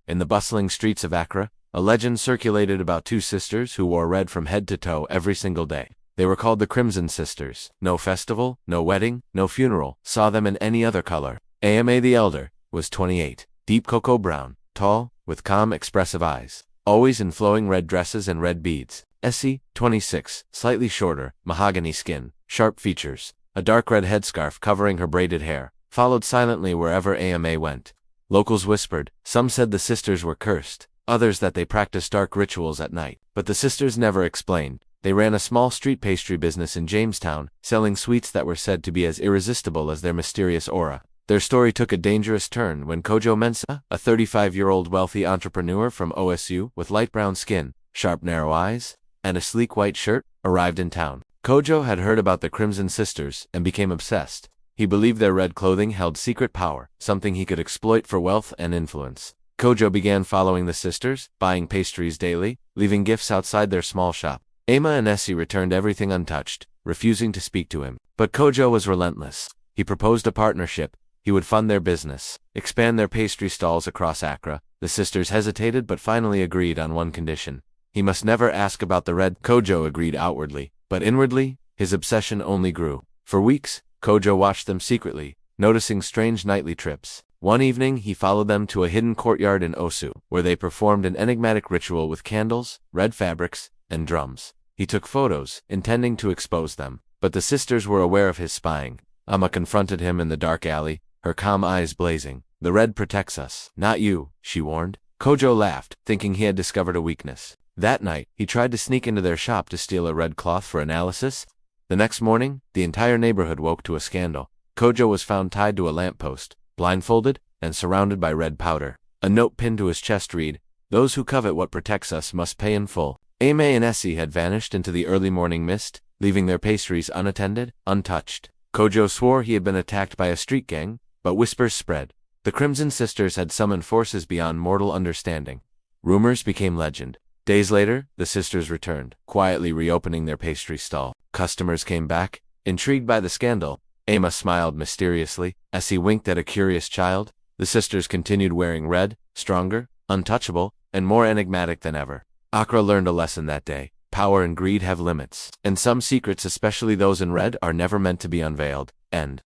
In the bustling streets of Accra, a legend circulated about two sisters who wore red from head to toe every single day. They were called the Crimson Sisters. No festival, no wedding, no funeral saw them in any other color. Ama the elder was 28, deep cocoa brown, tall, with calm, expressive eyes, always in flowing red dresses and red beads. Essie, 26, slightly shorter, mahogany skin, sharp features, a dark red headscarf covering her braided hair, followed silently wherever Ama went. Locals whispered, some said the sisters were cursed, others that they practiced dark rituals at night. But the sisters never explained. They ran a small street pastry business in Jamestown, selling sweets that were said to be as irresistible as their mysterious aura. Their story took a dangerous turn when Kojo Mensah, a 35-year-old wealthy entrepreneur from OSU with light brown skin, sharp narrow eyes, and a sleek white shirt, arrived in town. Kojo had heard about the Crimson Sisters and became obsessed. He believed their red clothing held secret power, something he could exploit for wealth and influence. Kojo began following the sisters, buying pastries daily, leaving gifts outside their small shop. Ama and Essie returned everything untouched, refusing to speak to him. But Kojo was relentless. He proposed a partnership. He would fund their business, expand their pastry stalls across Accra. The sisters hesitated but finally agreed on one condition. He must never ask about the red. Kojo agreed outwardly, but inwardly, his obsession only grew. For weeks, Kojo watched them secretly, noticing strange nightly trips. One evening, he followed them to a hidden courtyard in Osu, where they performed an enigmatic ritual with candles, red fabrics, and drums. He took photos, intending to expose them, but the sisters were aware of his spying. Ama confronted him in the dark alley, her calm eyes blazing. The red protects us, not you, she warned. Kojo laughed, thinking he had discovered a weakness. That night, he tried to sneak into their shop to steal a red cloth for analysis. The next morning, the entire neighborhood woke to a scandal. Kojo was found tied to a lamppost, blindfolded, and surrounded by red powder. A note pinned to his chest read, "Those who covet what protects us must pay in full." Ama and Essie had vanished into the early morning mist, leaving their pastries unattended, untouched. Kojo swore he had been attacked by a street gang, but whispers spread. The Crimson Sisters had summoned forces beyond mortal understanding. Rumors became legend. Days later, the sisters returned, quietly reopening their pastry stall. Customers came back, intrigued by the scandal. Ama smiled mysteriously. Essie winked at a curious child. The sisters continued wearing red, stronger, untouchable, and more enigmatic than ever. Accra learned a lesson that day. Power and greed have limits, and some secrets, especially those in red, are never meant to be unveiled. End.